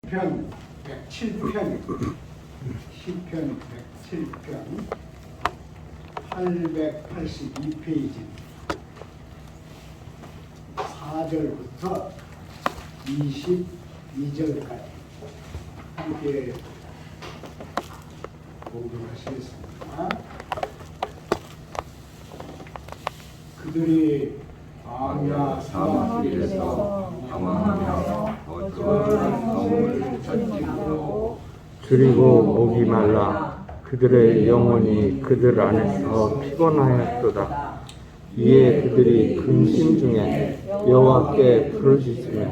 시편 107편, 시편 107편 882페이지 4절부터 22절까지 함께 공부하시겠습니다. 그들이 광야 사막길에서 방황하며 어떠한 성을 찾지고 그리고 목이 말라 그들의 영혼이 그들 안에서 피곤하였도다. 이에 그들이 근심 중에 여호와께 부르짖으며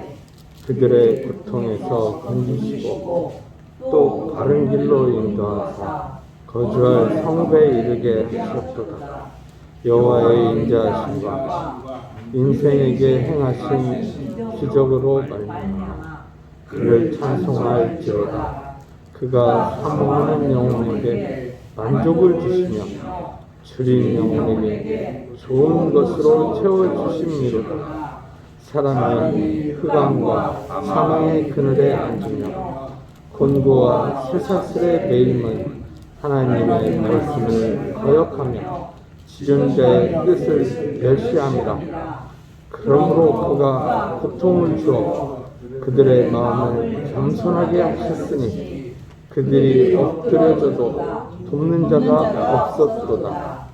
그들의 고통에서 건지시고 또 바른 길로 인도하사 거주할 성읍에 이르게 하셨도다. 여호와의 인자하심과 인생에게 행하신 기적으로 말미암아 그를 찬송할지로다. 그가 사모하는 영혼에게 만족을 주시며 줄인 영혼에게 좋은 것으로 채워주심이로다. 사람이 흑암과 사망의 그늘에 앉으며 곤고와 쇠사슬에 매임은 하나님의 말씀을 거역하며 지은 자의 뜻을 멸시함이라. 그러므로 그가 고통을 주어 그들의 마음을 겸손하게 하셨으니 그들이 엎드려져도 돕는 자가 없었도다.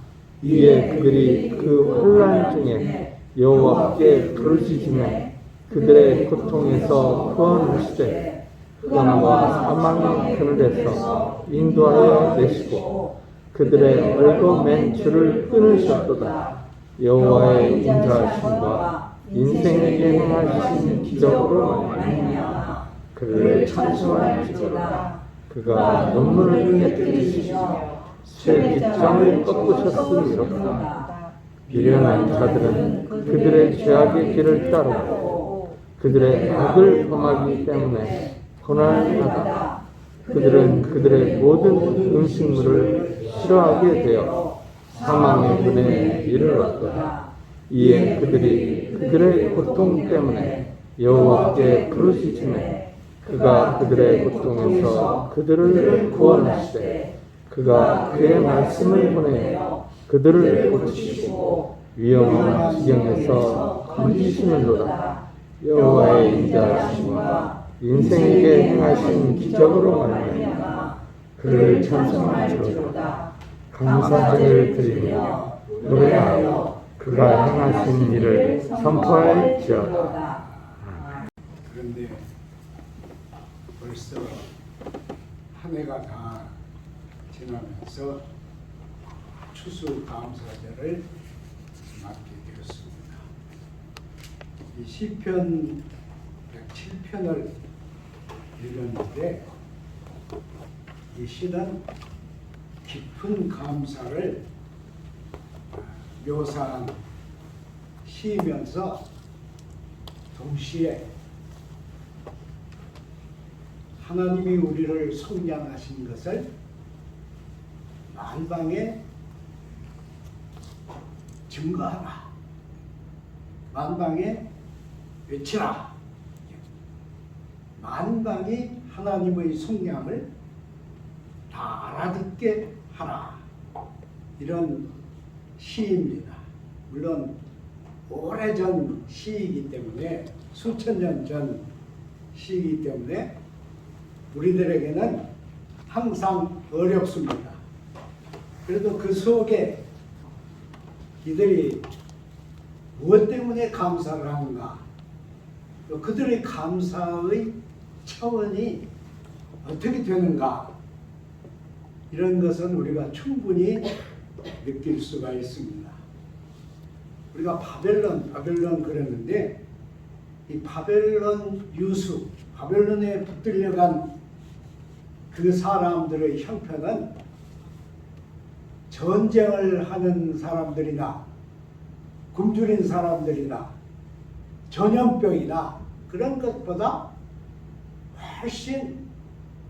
이에 그들이 그 혼란 중에 여호와께 부르짖으며 그들의 고통에서 구원하시되 흑암과 사망의 그늘에서 인도하여 내시고 그들의 얽어맨 줄을 끊으셨도다. 여호와의 인자하심과 인생에게 행하신 기적으로 말미암아 그를 찬송할지로다. 그가 눈물을 깨뜨리시며 새 빗장을 꺾으셨음이로다. 미련한 자들은 그들의 죄악의 길을 따르고 그들의 악을 범하기 때문에 고난하다. 그들은 그들의 모든 음식물을 싫어하게 되어 사망의 문에 이르렀도다. 이에 그들이 그들의 고통 때문에 여호와께 부르짖으며 그가 그들의 고통에서 그들을 구원하시되 그가 그의 말씀을 보내어 그들을 고치시고 위험한 지경에서 건지시는도다. 여호와의 인자하심과 인생에게 행하신 기적으로 말미암아 그를 찬송하리로다. 감사제를 드리며 노래하여 그가 행하신 일을 선포할지어다. 그런데 벌써 한 해가 다 지나면서 추수감사절을 맞게 되었습니다. 이 시편 107편을 읽었는데 이 시는 깊은 감사를 묘사한 시이면서 동시에 하나님이 우리를 속량하신 것을 만방에 증거하라, 만방에 외치라, 만방이 하나님의 속량을 다 알아듣게 하라, 이런 시입니다. 물론 오래전 시이기 때문에, 수천 년 전 시이기 때문에 우리들에게는 항상 어렵습니다. 그래도 그 속에 이들이 무엇 때문에 감사를 하는가, 또 그들의 감사의 차원이 어떻게 되는가, 이런 것은 우리가 충분히 느낄 수가 있습니다. 우리가 바벨론 그랬는데, 이 바벨론 유수, 바벨론에 붙들려간 그 사람들의 형편은 전쟁을 하는 사람들이나 굶주린 사람들이나 전염병이나 그런 것보다 훨씬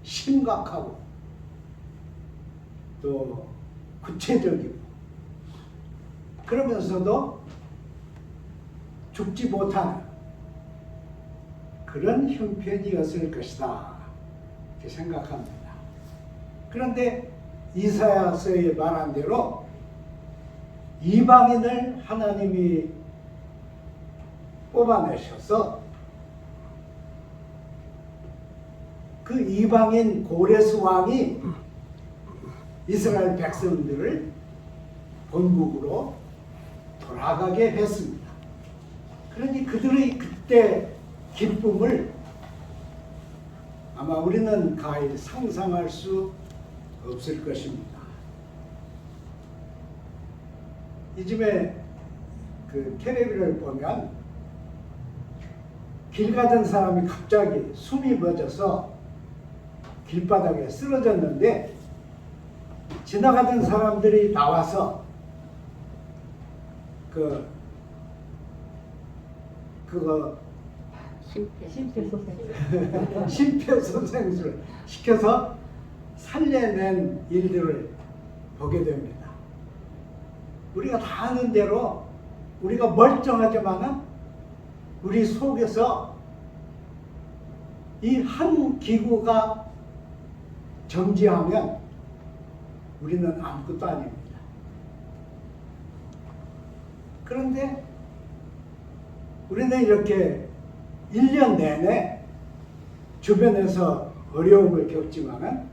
심각하고 또 구체적이고, 그러면서도 죽지 못하는 그런 형편이었을 것이다, 이렇게 생각합니다. 그런데 이사야서에 말한 대로 이방인을 하나님이 뽑아내셔서 그 이방인 고레스 왕이 이스라엘 백성들을 본국으로 돌아가게 했습니다. 그러니 그들의 그때 기쁨을 아마 우리는 가히 상상할 수 없을 것입니다. 이즘에 그 텔레비를 보면 길 가던 사람이 갑자기 숨이 멎어서 길바닥에 쓰러졌는데 지나가던 사람들이 나와서 그거 심폐소생술 시켜서 살려낸 일들을 보게 됩니다. 우리가 다 아는 대로 우리가 멀쩡하지만은 우리 속에서 이 한 기구가 정지하면 우리는 아무것도 아닙니다. 그런데 우리는 이렇게 1년 내내 주변에서 어려움을 겪지만은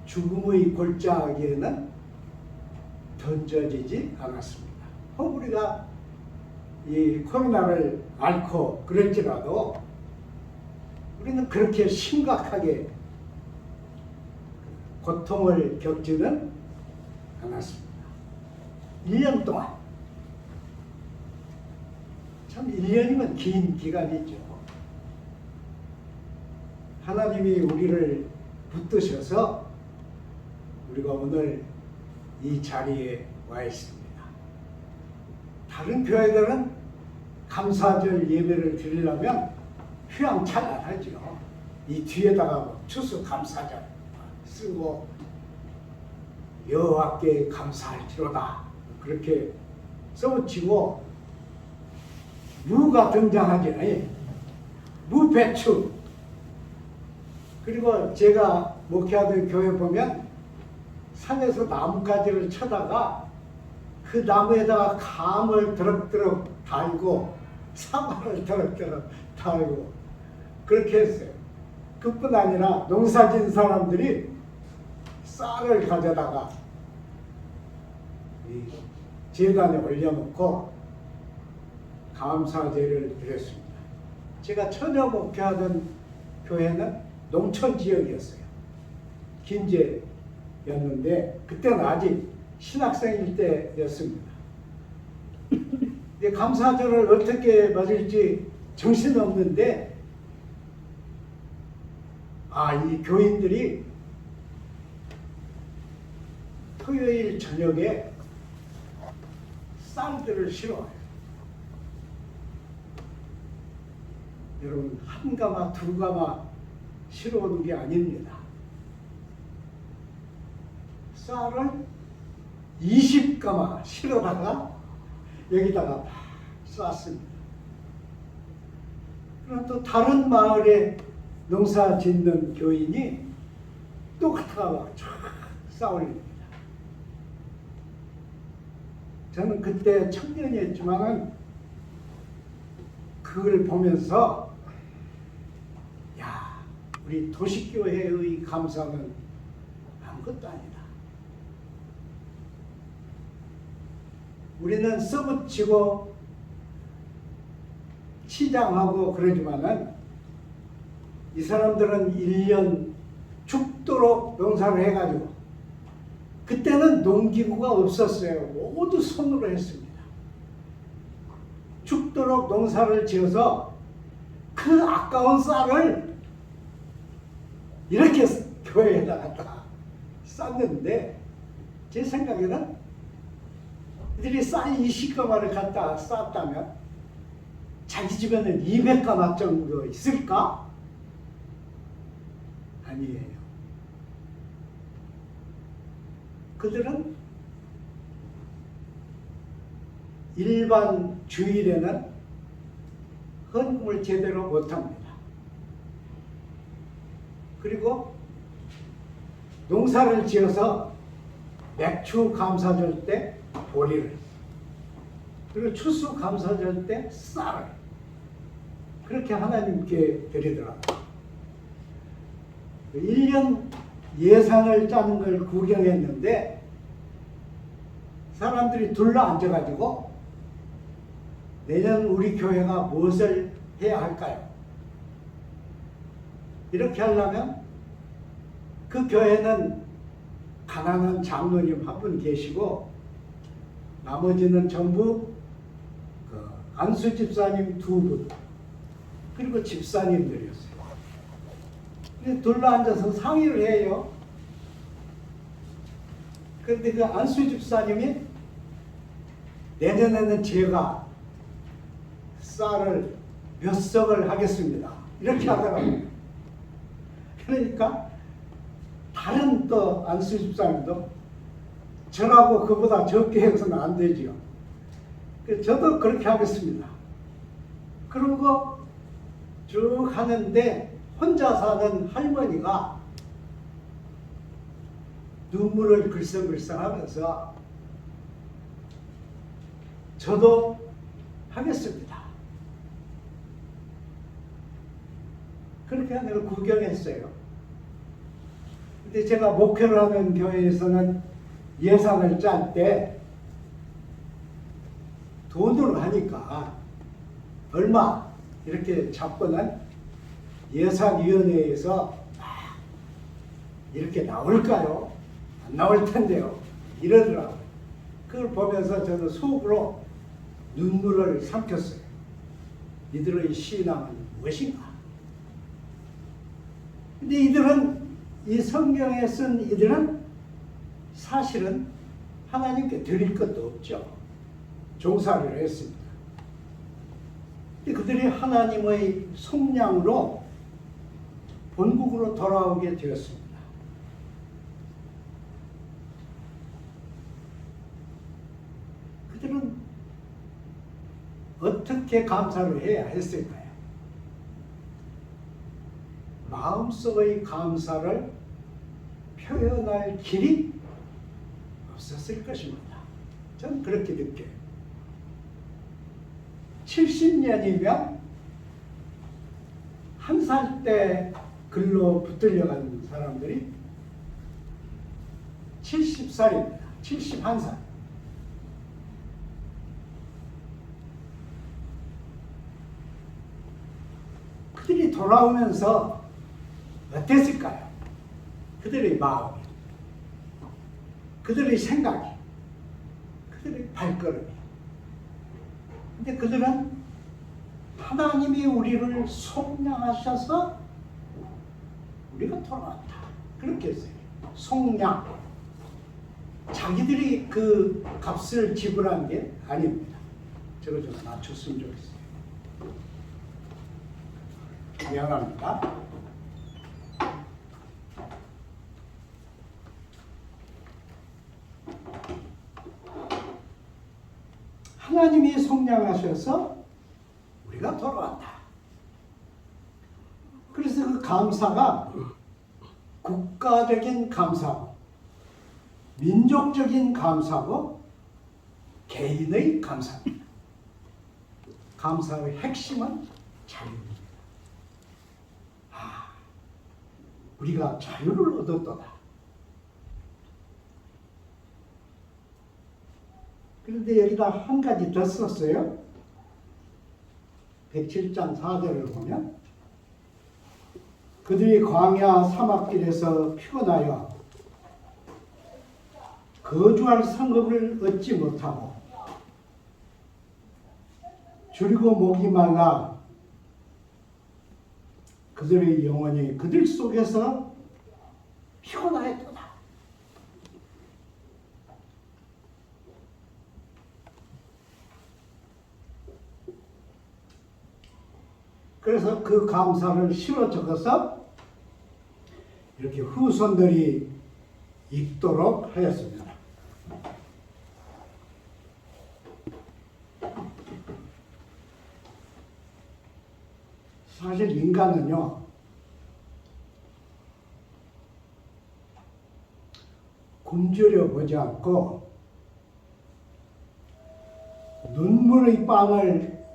죽음의 골짜기에는 던져지지 않았습니다. 혹 우리가 이 코로나를 앓고 그럴지라도 우리는 그렇게 심각하게 고통을 겪지는 않았습니다. 1년 동안. 참 1년이면 긴 기간이죠. 하나님이 우리를 붙드셔서 우리가 오늘 이 자리에 와 있습니다. 다른 교회들은 감사절 예배를 드리려면 휘황찬란하죠. 이 뒤에다가 추수감사절 쓰고 여호와께 감사할지로다 그렇게 써붙이고 무가 등장하잖아요. 무배추. 그리고 제가 목회하던 교회 보면 산에서 나뭇가지를 쳐다가 그 나무에다가 감을 드럭드럭 달고 사과를 드럭드럭 달고 그렇게 했어요. 그뿐 아니라 농사진 사람들이 쌀을 가져다가 이 제단에 올려놓고 감사제를 드렸습니다. 제가 처녀 목회하던 교회는 농촌 지역이었어요. 긴제였는데 그때는 아직 신학생일 때였습니다. 감사절을 어떻게 맞을지 정신없는데 이 교인들이 토요일 저녁에 쌀들을 실어와요. 여러분 한 가마 두 가마 실어오는 게 아닙니다. 쌀을 20가마 실어다가 여기다가 쌌습니다. 그럼 또 다른 마을에 농사 짓는 교인이 또 갖다가 쫙 쌓아올립니다. 저는 그때 청년이었지만은 그걸 보면서 우리 도시교회의 감사는 아무것도 아니다. 우리는 써붙이고 치장하고 그러지만은 이 사람들은 1년 죽도록 농사를 해가지고 그때는 농기구가 없었어요. 모두 손으로 했습니다. 죽도록 농사를 지어서 그 아까운 쌀을 이렇게 교회에다 갖다 쌌는데 제 생각에는 이들이 쌀 20가마를 갖다 쌌다면 자기 집에는 200가마 정도 있을까? 아니에요. 그들은 일반 주일에는 헌금을 제대로 못합니다. 그리고 농사를 지어서 맥추 감사절 때 보리를, 그리고 추수 감사절 때 쌀을 그렇게 하나님께 드리더라고요. 1년 예산을 짜는 걸 구경했는데 사람들이 둘러 앉아가지고 내년 우리 교회가 무엇을 해야 할까요? 이렇게 하려면 그 교회는 가난한 장로님 한 분 계시고 나머지는 전부 그 안수 집사님 2분 그리고 집사님들이었어요. 둘러 앉아서 상의를 해요. 그런데 그 안수 집사님이 내년에는 제가 쌀을 몇 석을 하겠습니다. 이렇게 하더라고요. 그러니까 다른 또 안수 집사님도 저라고 그보다 적게 해서는 안 되지요. 저도 그렇게 하겠습니다. 그러고 쭉 하는데 혼자 사는 할머니가 눈물을 글썽글썽 하면서 저도 하겠습니다. 그렇게 하는 걸 구경했어요. 근데 제가 목회를 하는 교회에서는 예산을 짤 때 돈으로 하니까 얼마 이렇게 잡고는 예산위원회에서 이렇게 나올까요? 안 나올 텐데요. 이러더라고요. 그걸 보면서 저는 속으로 눈물을 삼켰어요. 이들의 신앙은 무엇인가? 근데 이들은 이 성경에 쓴 이들은 사실은 하나님께 드릴 것도 없죠. 종사를 했습니다. 근데 그들이 하나님의 속량으로 본국으로 돌아오게 되었습니다. 그들은 어떻게 감사를 해야 했을까요? 마음속의 감사를 표현할 길이 없었을 것입니다. 저는 그렇게 느껴요. 70년이면 한 살 때 글로 붙들려 간 사람들이 70살입니다. 71살. 그들이 돌아오면서 어땠을까요? 그들의 마음이, 그들의 생각이, 그들의 발걸음이. 근데 그들은 하나님이 우리를 속량하셔서 우리가 돌아왔다. 그렇게 했어요. 속량. 자기들이 그 값을 지불한 게 아닙니다. 저거 좀 낮췄으면 좋겠어요. 미안합니다. 하나님이 속량하셔서 우리가 돌아왔다. 그래서 그 감사가 국가적인 감사고 민족적인 감사고 개인의 감사입니다. 감사의 핵심은 자유입니다. 우리가 자유를 얻었도다. 그런데 여기다 한 가지 더 썼어요. 107장 4절을 보면 그들이 광야 사막길에서 피곤하여 거주할 성읍을 얻지 못하고 줄이고 목이 말라 그들의 영혼이 그들 속에서 피곤하였도다. 그래서 그 감사를 실어 적어서 이렇게 후손들이 읽도록 하였습니다. 사실 인간은요, 굶주려 보지 않고 눈물의 빵을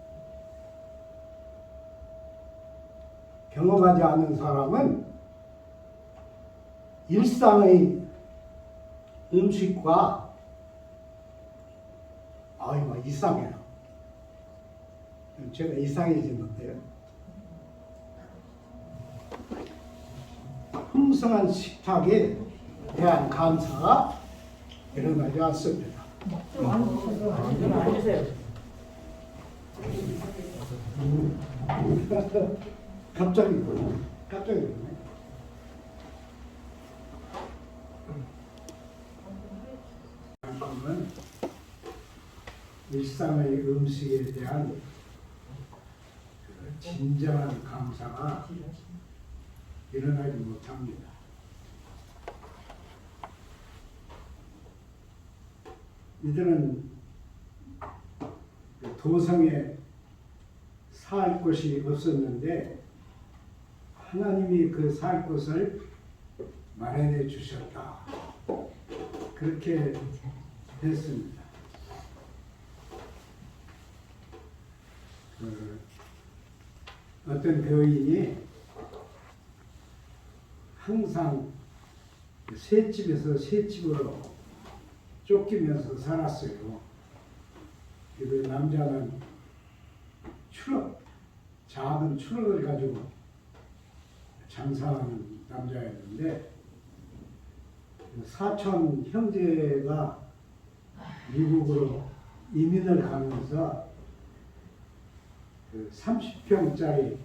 경험하지 않은 사람은 일상의 음식과 뭐 이상해요. 제가 이상해지는데요. 풍성한 식탁에 대한 감사가 일어나지 않습니다. 갑자기 그러네. 한국은 일상의 음식에 대한 진정한 감사가 일어나지 못합니다. 이들은 도성에 살 곳이 없었는데 하나님이 그 살 곳을 마련해 주셨다. 그렇게 됐습니다. 어떤 교인이 항상 셋집에서 셋집으로 쫓기면서 살았어요. 그 남자는 작은 추럭을 가지고 장사하는 남자였는데 사촌 형제가 미국으로 이민을 가면서 그 30평짜리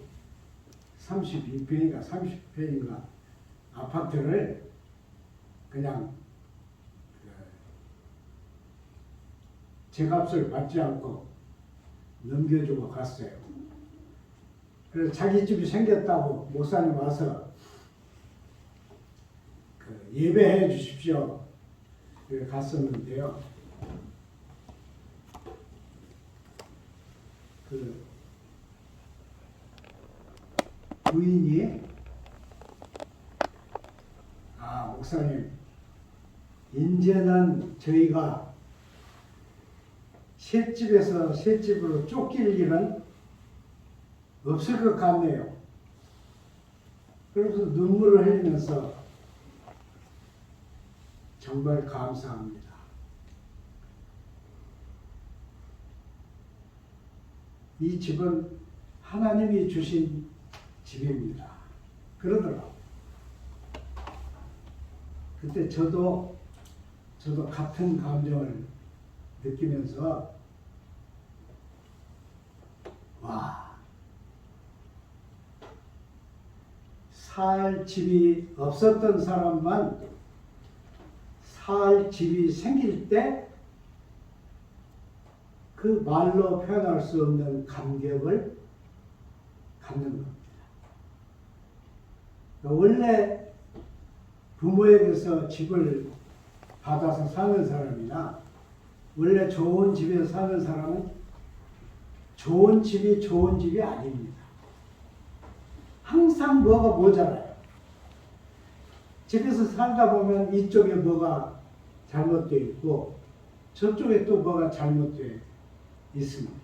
32평인가 30평인가 아파트를 그냥 제값을 받지 않고 넘겨주고 갔어요. 그래서 자기 집이 생겼다고 목사님 와서 예배해 주십시오. 갔었는데요. 그 부인이 목사님, 이제는 저희가 셋집에서 셋집으로 쫓길 일은 없을 것 같네요. 그래서 눈물을 흘리면서 정말 감사합니다. 이 집은 하나님이 주신 집입니다. 그러더라고요. 그때 저도 같은 감정을 느끼면서 살 집이 없었던 사람만 살 집이 생길 때 그 말로 표현할 수 없는 감격을 갖는 겁니다. 원래 부모에게서 집을 받아서 사는 사람이나 원래 좋은 집에서 사는 사람은 좋은 집이 아닙니다. 항상 뭐가 모자라요. 집에서 살다 보면 이쪽에 뭐가 잘못되어 있고 저쪽에 또 뭐가 잘못되어 있습니다.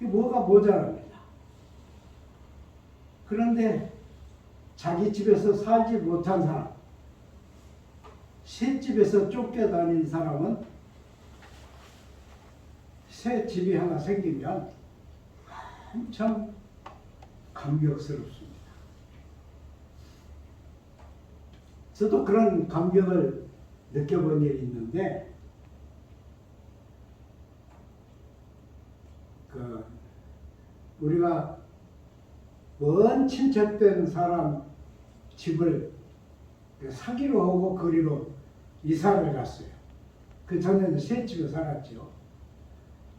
뭐가 모자랍니다. 그런데 자기 집에서 살지 못한 사람, 새 집에서 쫓겨다닌 사람은 새 집이 하나 생기면 엄청 감격스럽습니다. 저도 그런 감격을 느껴본 일이 있는데 우리가 먼 친척된 사람 집을 사기로 하고 거리로 이사를 갔어요. 그 전에는 새 집에 살았죠.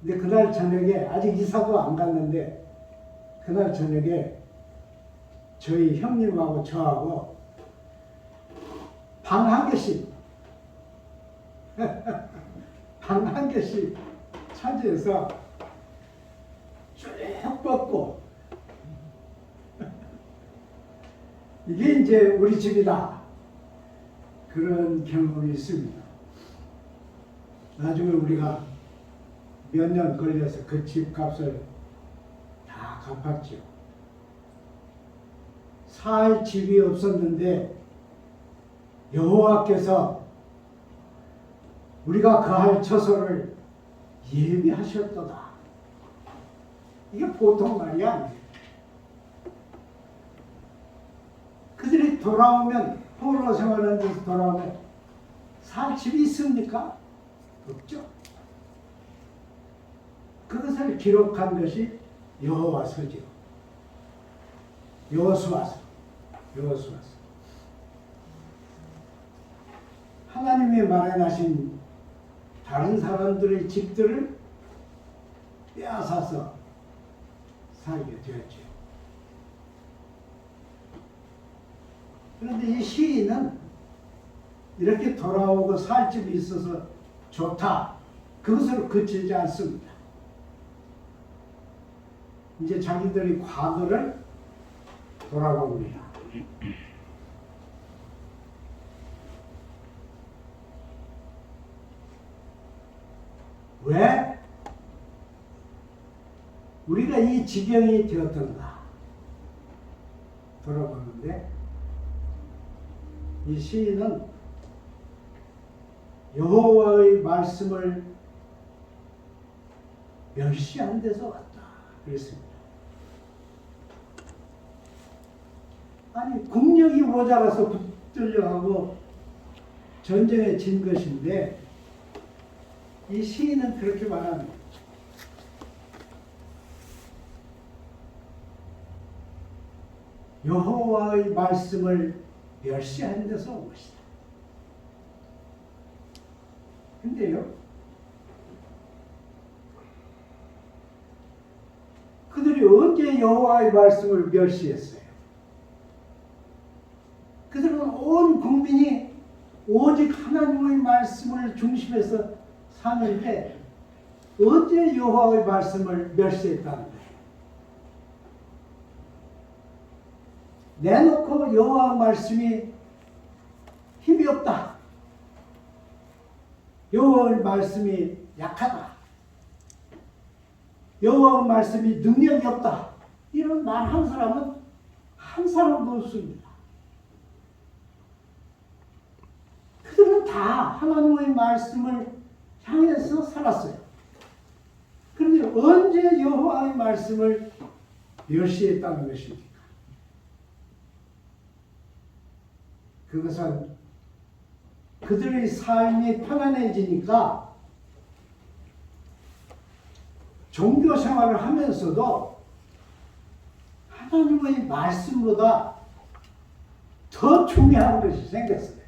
근데 그날 저녁에 아직 이사도 안 갔는데 그날 저녁에 저희 형님하고 저하고 방 한 개씩 방 한 개씩 차지해서 쭉 뻗고 이게 이제 우리 집이다. 그런 경험이 있습니다. 나중에 우리가 몇 년 걸려서 그 집값을 다 갚았죠. 살 집이 없었는데 여호와께서 우리가 거할 처소를 예비하셨도다. 이게 보통 말이 아니에요. 그들이 돌아오면, 포로 생활하는 데서 돌아오면 살 집이 있습니까? 없죠. 그것을 기록한 것이 여호와서죠. 여호수아서. 하나님이 마련하신 다른 사람들의 집들을 빼앗아서 살게 되었죠. 그런데 이 시인은 이렇게 돌아오고 살 집이 있어서 좋다, 그것으로 그치지 않습니다. 이제 자기들이 과거를 돌아봅니다. 왜 우리가 이 지경이 되었던가 돌아보는데, 이 시인은 여호와의 말씀을 멸시한 데서 왔다 그랬습니다. 아니, 국력이 모자라서 붙들려 하고 전쟁에 진 것인데, 이 시인은 그렇게 말합니다. 여호와의 말씀을 멸시한 데서 온 것이다. 근데요, 그들이 언제 여호와의 말씀을 멸시했어요? 그들은 온 국민이 오직 하나님의 말씀을 중심해서 사는데 언제 여호와의 말씀을 멸시했다는 거예요? 내놓고 여호와 말씀이 힘이 없다, 여호와의 말씀이 약하다, 여호와의 말씀이 능력이 없다, 이런 말 한 사람은 한 사람도 없습니다. 그들은 다 하나님의 말씀을 향해서 살았어요. 그런데 언제 여호와의 말씀을 멸시했다는 것입니까? 그것은 그들의 삶이 편안해지니까 종교 생활을 하면서도 하나님의 말씀보다 더 중요한 것이 생겼어요.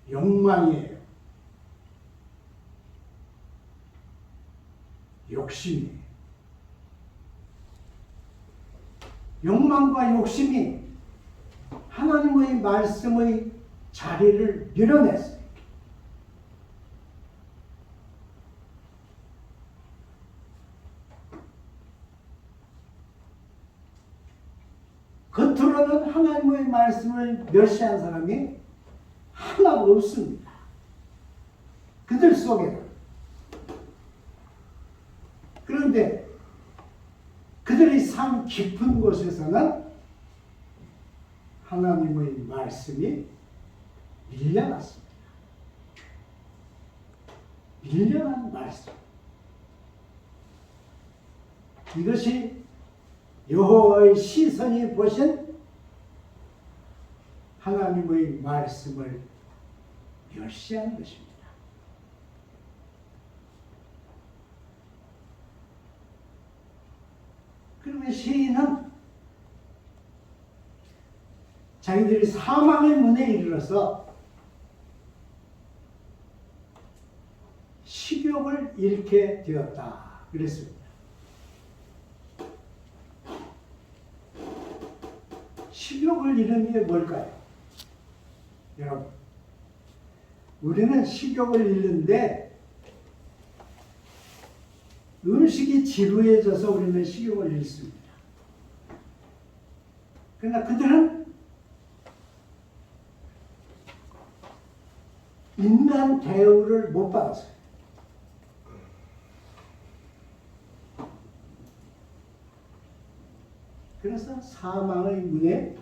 욕망이에요. 욕심이에요. 욕망과 욕심이 하나님의 말씀의 자리를 밀어냈어요. 겉으로는 하나님의 말씀을 멸시한 사람이 하나도 없습니다. 그들 속에는. 그런데 그들의 삶 깊은 곳에서는 하나님의 말씀이 밀려났습니다. 밀려난 말씀. 이것이 여호와의 시선이 보신 하나님의 말씀을 멸시한 것입니다. 그러면 시인은 자기들이 사망의 문에 이르러서 식욕을 잃게 되었다 그랬습니다. 식욕을 잃은 게 뭘까요? 여러분, 우리는 식욕을 잃는데 음식이 지루해져서 우리는 식욕을 잃습니다. 그러나 그들은 인간 대우를 못 받았어요. 그래서 사망의 문에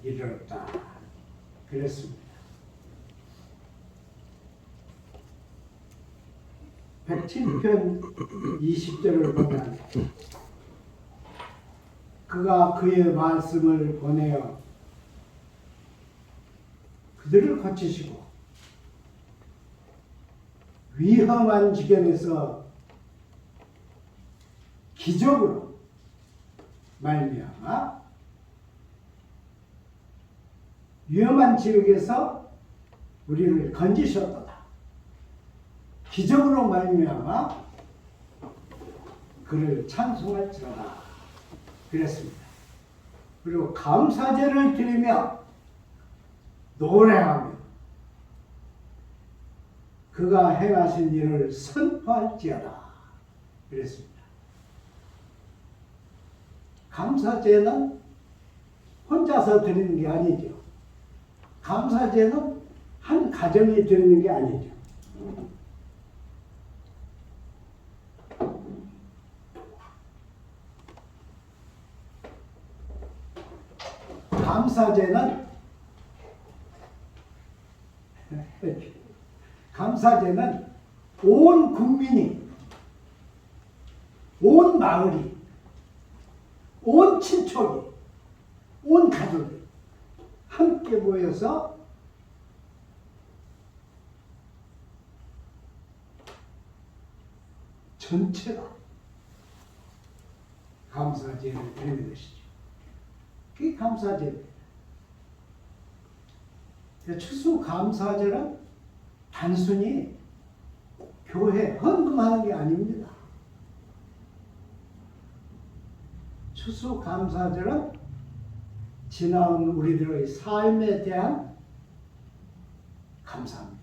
이르렀다. 그랬습니다. 107편 20절을 보면 그가 그의 말씀을 보내어 그들을 고치시고 위험한 지경에서 기적으로 말미암아 위험한 지역에서 우리를 건지셨도다. 기적으로 말미암아 그를 찬송할지어다. 그랬습니다. 그리고 감사제를 드리며 노래하며 그가 행하신 일을 선포할지어다. 그랬습니다. 감사제는 혼자서 드리는 게 아니죠. 감사제는 한 가정이 드리는 게 아니죠. 감사제는 온 국민이, 온 마을이, 온 친척이, 온 가족이 함께 모여서 전체가 감사제를 드리는 것이죠. 그게 감사제입니다. 추수감사제는 단순히 교회 헌금하는 게 아닙니다. 추수감사제는 지나온 우리들의 삶에 대한 감사합니다.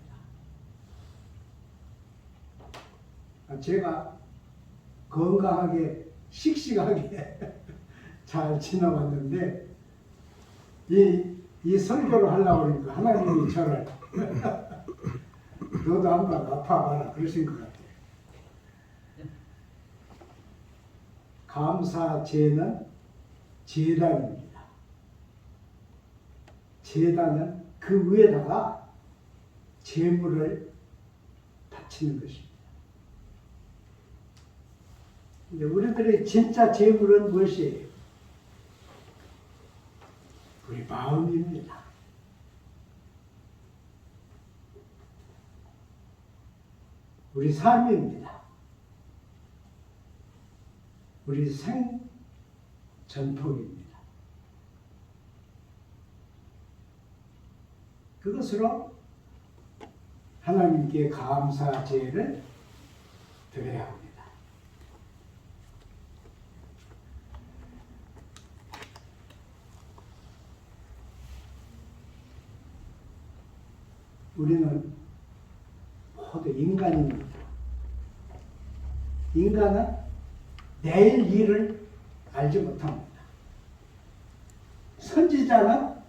제가 건강하게 씩씩하게 잘 지나왔는데 이 설교를 하려고 하니까 하나님이 저를 너도 한번 아파봐라 그러신 것 같아요. 감사제는 제단입니다. 제단은 그 위에다가 제물을 바치는 것입니다. 근데 우리들의 진짜 제물은 무엇이에요? 우리 마음입니다. 우리 삶입니다. 우리 생전통입니다. 그것으로 하나님께 감사제를 드려야 합니다. 우리는 모두 인간입니다. 인간은 내일 일을 알지 못합니다. 선지자는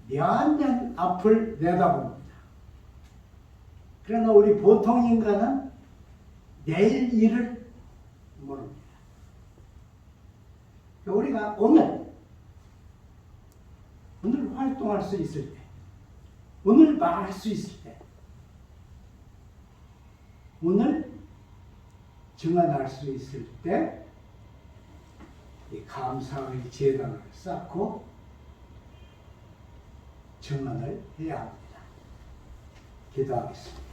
몇 년 앞을 내다봅니다. 그러나 우리 보통 인간은 내일 일을 모릅니다. 우리가 오늘 활동할 수 있을 때, 오늘 말할 수 있을 때, 오늘 증언할 수 있을 때, 이 감사의 제단을 쌓고 증언을 해야 합니다. 기도하겠습니다.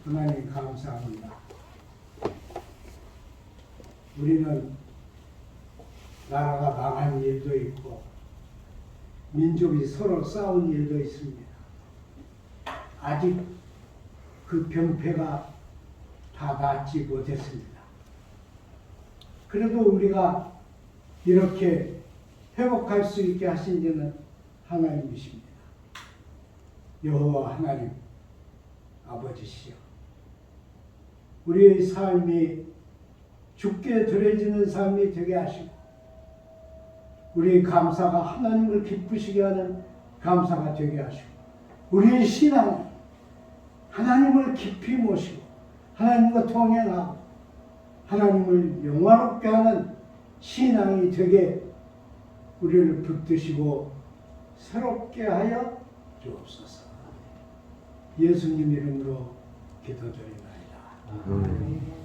하나님 감사합니다. 우리는 나라가 망한 일도 있고 민족이 서로 싸운 일도 있습니다. 아직 그 병폐가 다 낫지 못했습니다. 그래도 우리가 이렇게 회복할 수 있게 하신 이는 하나님이십니다. 여호와 하나님 아버지시여, 우리의 삶이 주께 드려지는 삶이 되게 하시고 우리의 감사가 하나님을 기쁘시게 하는 감사가 되게 하시고 우리의 신앙 하나님을 깊이 모시고 하나님과 동행하고 하나님을 영화롭게 하는 신앙이 되게 우리를 붙드시고 새롭게 하여 주옵소서. 예수님 이름으로 기도드립니다. 아멘.